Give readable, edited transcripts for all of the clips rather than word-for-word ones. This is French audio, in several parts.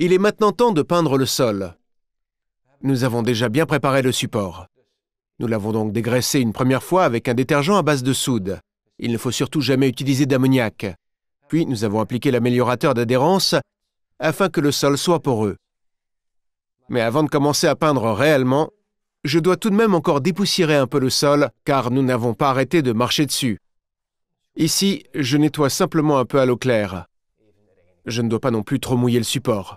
Il est maintenant temps de peindre le sol. Nous avons déjà bien préparé le support. Nous l'avons donc dégraissé une première fois avec un détergent à base de soude. Il ne faut surtout jamais utiliser d'ammoniac. Puis nous avons appliqué l'améliorateur d'adhérence afin que le sol soit poreux. Mais avant de commencer à peindre réellement, je dois tout de même encore dépoussiérer un peu le sol car nous n'avons pas arrêté de marcher dessus. Ici, je nettoie simplement un peu à l'eau claire. Je ne dois pas non plus trop mouiller le support.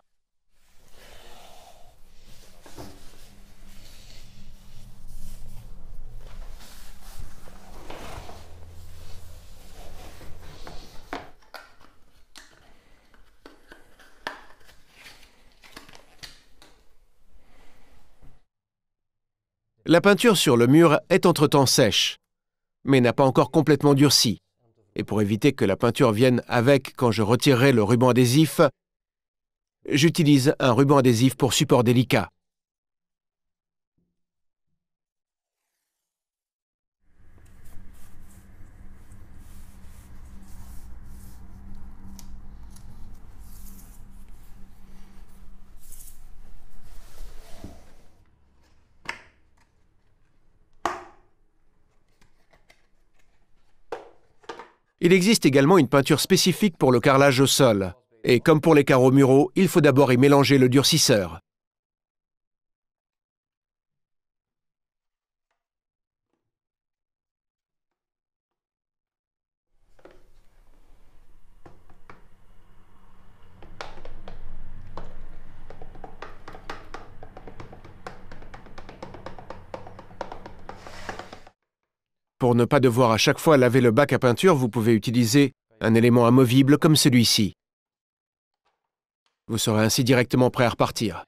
La peinture sur le mur est entre-temps sèche, mais n'a pas encore complètement durci. Et pour éviter que la peinture vienne avec quand je retirerai le ruban adhésif, j'utilise un ruban adhésif pour support délicat. Il existe également une peinture spécifique pour le carrelage au sol. Et comme pour les carreaux muraux, il faut d'abord y mélanger le durcisseur. Pour ne pas devoir à chaque fois laver le bac à peinture, vous pouvez utiliser un élément amovible comme celui-ci. Vous serez ainsi directement prêt à repartir.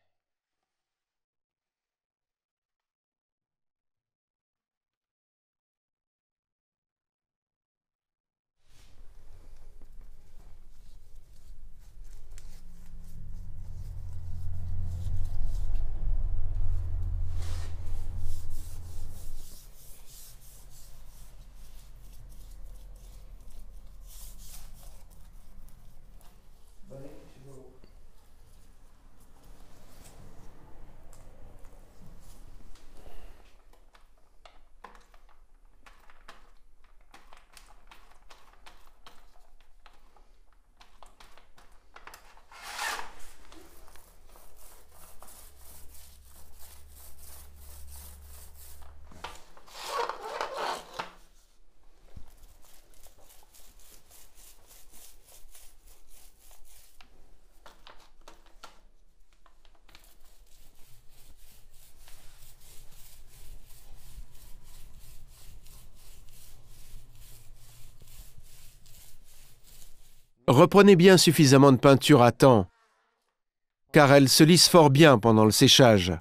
Reprenez bien suffisamment de peinture à temps, car elle se lisse fort bien pendant le séchage.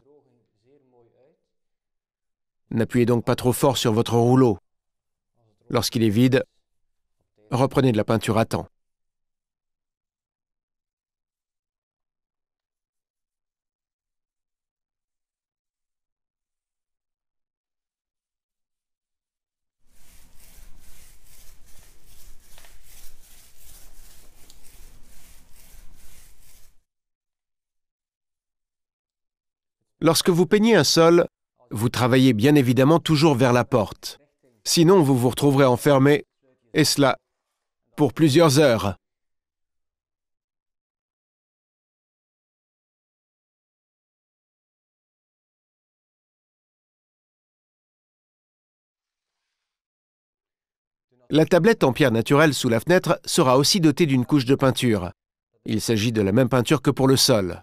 N'appuyez donc pas trop fort sur votre rouleau. Lorsqu'il est vide, reprenez de la peinture à temps. Lorsque vous peignez un sol, vous travaillez bien évidemment toujours vers la porte. Sinon, vous vous retrouverez enfermé, et cela pour plusieurs heures. La tablette en pierre naturelle sous la fenêtre sera aussi dotée d'une couche de peinture. Il s'agit de la même peinture que pour le sol.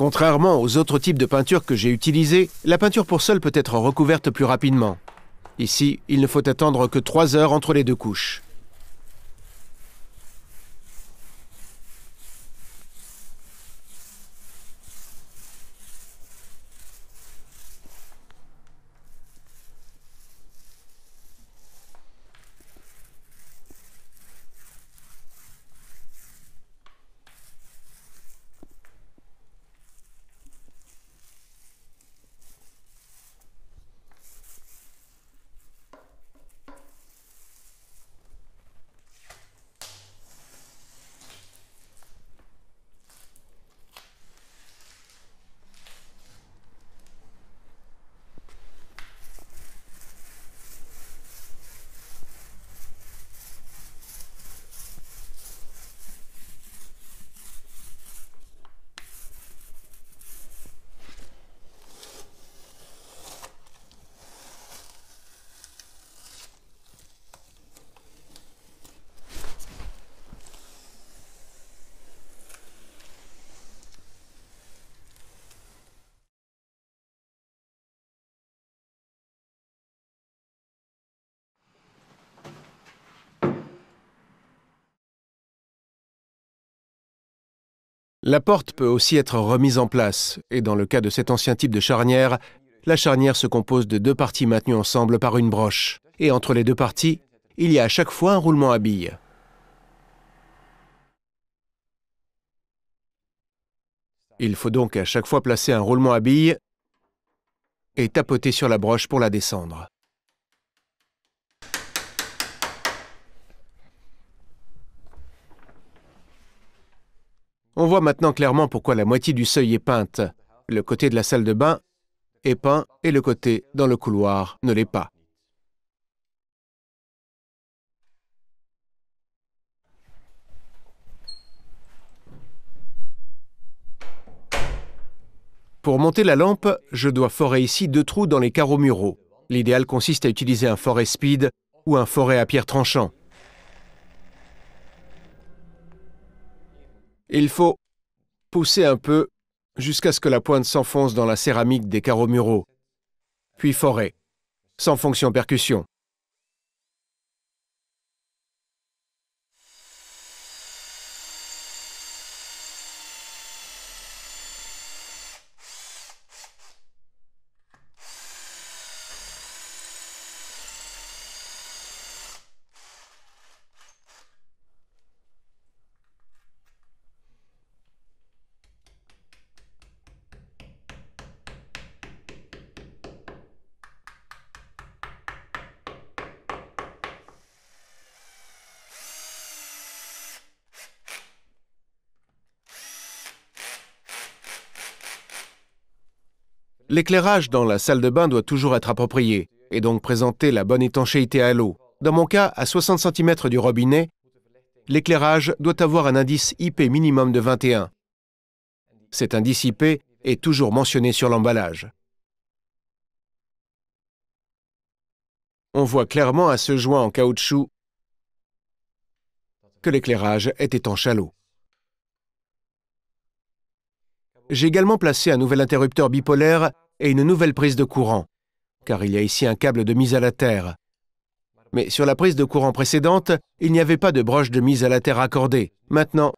Contrairement aux autres types de peinture que j'ai utilisés, la peinture pour sol peut être recouverte plus rapidement. Ici, il ne faut attendre que 3 heures entre les 2 couches. La porte peut aussi être remise en place, et dans le cas de cet ancien type de charnière, la charnière se compose de 2 parties maintenues ensemble par une broche, et entre les 2 parties, il y a à chaque fois un roulement à billes. Il faut donc à chaque fois placer un roulement à billes et tapoter sur la broche pour la descendre. On voit maintenant clairement pourquoi la moitié du seuil est peinte. Le côté de la salle de bain est peint et le côté dans le couloir ne l'est pas. Pour monter la lampe, je dois forer ici 2 trous dans les carreaux muraux. L'idéal consiste à utiliser un forêt speed ou un forêt à pierre tranchant. Il faut pousser un peu jusqu'à ce que la pointe s'enfonce dans la céramique des carreaux muraux, puis forer, sans fonction percussion. L'éclairage dans la salle de bain doit toujours être approprié, et donc présenter la bonne étanchéité à l'eau. Dans mon cas, à 60 cm du robinet, l'éclairage doit avoir un indice IP minimum de 21. Cet indice IP est toujours mentionné sur l'emballage. On voit clairement à ce joint en caoutchouc que l'éclairage est étanche à l'eau. J'ai également placé un nouvel interrupteur bipolaire et une nouvelle prise de courant, car il y a ici un câble de mise à la terre. Mais sur la prise de courant précédente, il n'y avait pas de broche de mise à la terre accordée. Maintenant,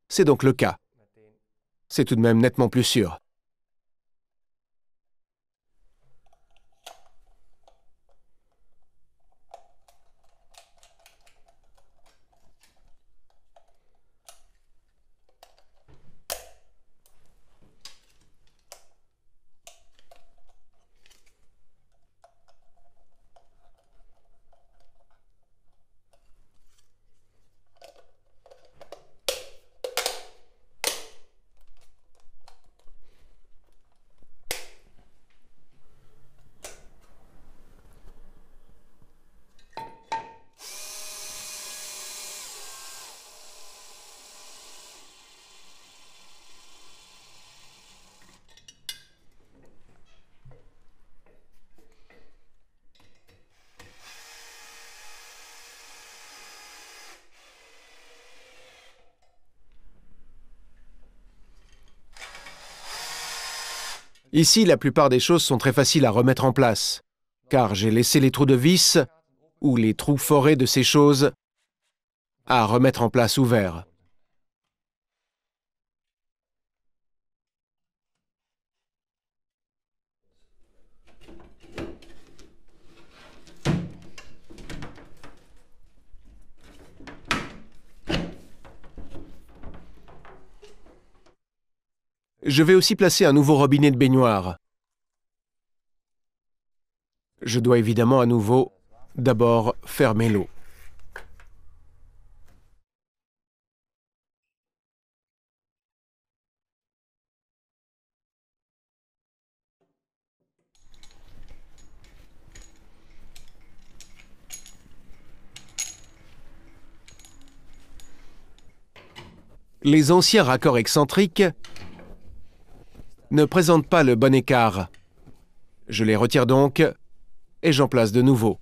c'est donc le cas. C'est tout de même nettement plus sûr. Ici, la plupart des choses sont très faciles à remettre en place, car j'ai laissé les trous de vis, ou les trous forés de ces choses, à remettre en place ouverts. Je vais aussi placer un nouveau robinet de baignoire. Je dois évidemment à nouveau d'abord fermer l'eau. Les anciens raccords excentriques ne présentent pas le bon écart. Je les retire donc et j'en place de nouveaux.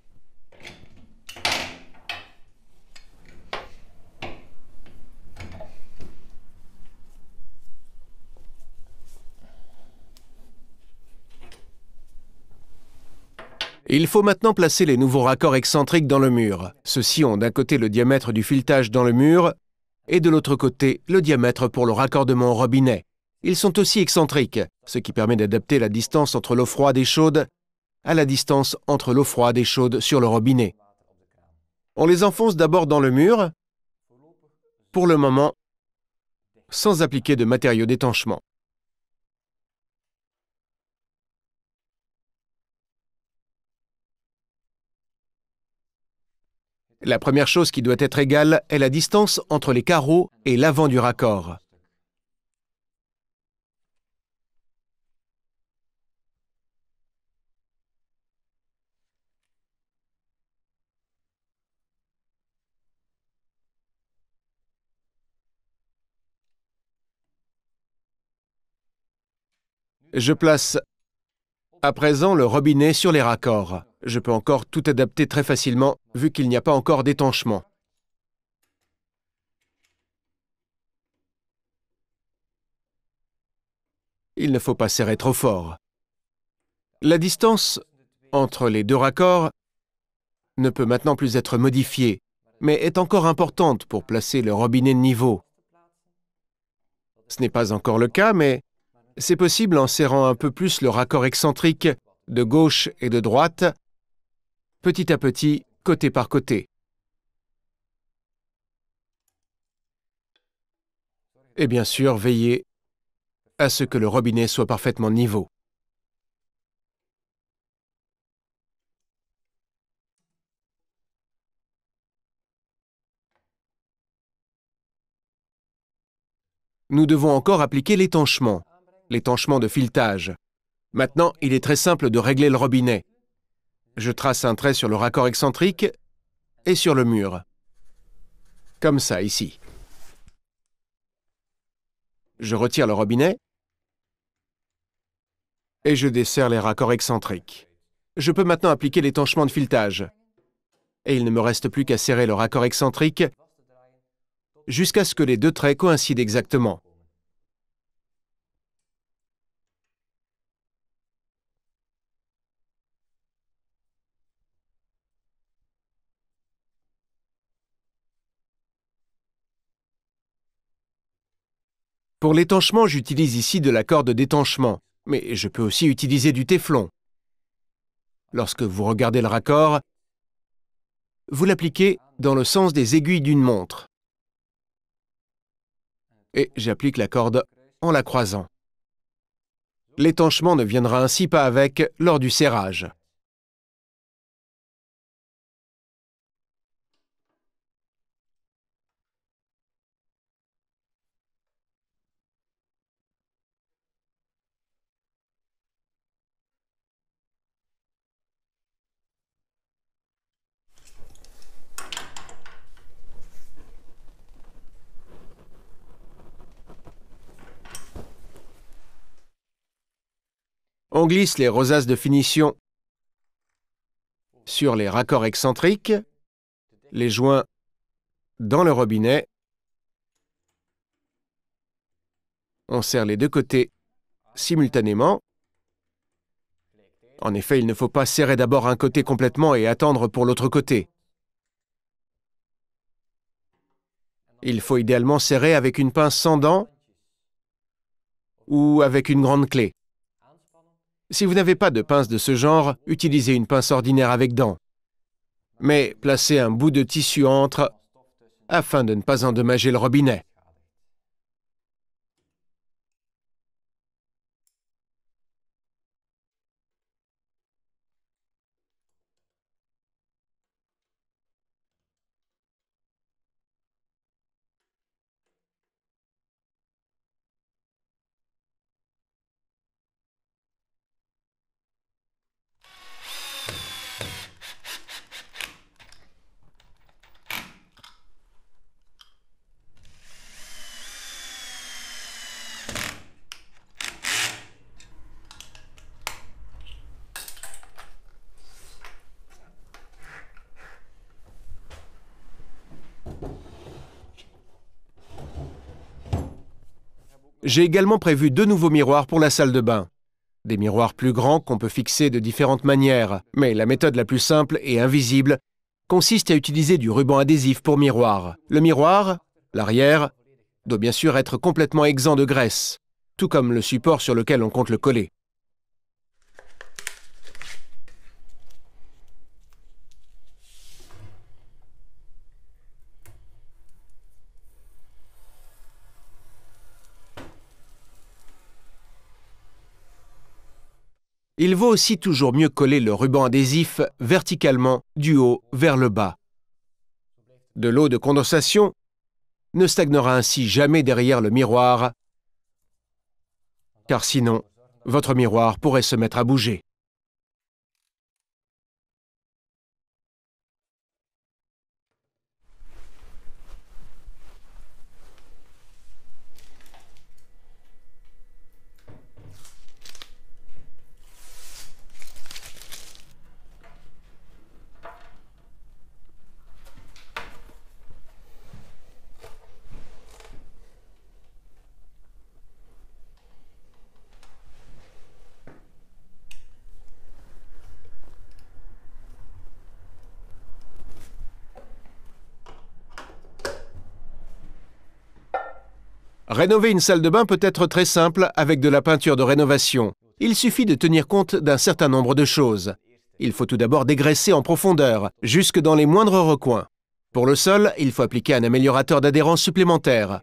Il faut maintenant placer les nouveaux raccords excentriques dans le mur. Ceux-ci ont d'un côté le diamètre du filetage dans le mur et de l'autre côté le diamètre pour le raccordement au robinet. Ils sont aussi excentriques, ce qui permet d'adapter la distance entre l'eau froide et chaude à la distance entre l'eau froide et chaude sur le robinet. On les enfonce d'abord dans le mur, pour le moment, sans appliquer de matériaux d'étanchement. La première chose qui doit être égale est la distance entre les carreaux et l'avant du raccord. Je place à présent le robinet sur les raccords. Je peux encore tout adapter très facilement vu qu'il n'y a pas encore d'étanchement. Il ne faut pas serrer trop fort. La distance entre les deux raccords ne peut maintenant plus être modifiée, mais est encore importante pour placer le robinet de niveau. Ce n'est pas encore le cas, mais c'est possible en serrant un peu plus le raccord excentrique de gauche et de droite, petit à petit, côté par côté. Et bien sûr, veillez à ce que le robinet soit parfaitement niveau. Nous devons encore appliquer l'étanchement de filetage. Maintenant, il est très simple de régler le robinet. Je trace un trait sur le raccord excentrique et sur le mur. Comme ça, ici. Je retire le robinet et je desserre les raccords excentriques. Je peux maintenant appliquer l'étanchement de filetage. Et il ne me reste plus qu'à serrer le raccord excentrique jusqu'à ce que les deux traits coïncident exactement. Pour l'étanchement, j'utilise ici de la corde d'étanchement, mais je peux aussi utiliser du téflon. Lorsque vous regardez le raccord, vous l'appliquez dans le sens des aiguilles d'une montre. Et j'applique la corde en la croisant. L'étanchement ne viendra ainsi pas avec lors du serrage. On glisse les rosaces de finition sur les raccords excentriques, les joints dans le robinet. On serre les deux côtés simultanément En effet, il ne faut pas serrer d'abord un côté complètement et attendre pour l'autre côté. Il faut idéalement serrer avec une pince sans dents ou avec une grande clé. Si vous n'avez pas de pince de ce genre, utilisez une pince ordinaire avec dents. Mais placez un bout de tissu entre afin de ne pas endommager le robinet. J'ai également prévu 2 nouveaux miroirs pour la salle de bain. Des miroirs plus grands qu'on peut fixer de différentes manières, mais la méthode la plus simple et invisible consiste à utiliser du ruban adhésif pour miroir. Le miroir, l'arrière, doit bien sûr être complètement exempt de graisse, tout comme le support sur lequel on compte le coller. Il vaut aussi toujours mieux coller le ruban adhésif verticalement du haut vers le bas. De l'eau de condensation ne stagnera ainsi jamais derrière le miroir, car sinon, votre miroir pourrait se mettre à bouger. Rénover une salle de bain peut être très simple avec de la peinture de rénovation. Il suffit de tenir compte d'un certain nombre de choses. Il faut tout d'abord dégraisser en profondeur, jusque dans les moindres recoins. Pour le sol, il faut appliquer un améliorateur d'adhérence supplémentaire.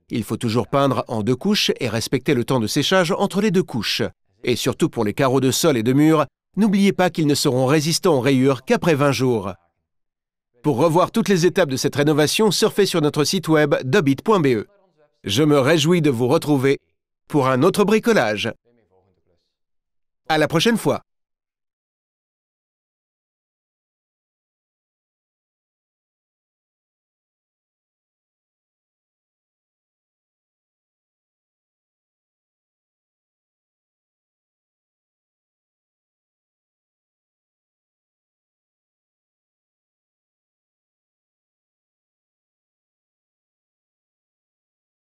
Il faut toujours peindre en 2 couches et respecter le temps de séchage entre les 2 couches. Et surtout pour les carreaux de sol et de mur, n'oubliez pas qu'ils ne seront résistants aux rayures qu'après 20 jours. Pour revoir toutes les étapes de cette rénovation, surfez sur notre site web dobit.be. Je me réjouis de vous retrouver pour un autre bricolage. À la prochaine fois.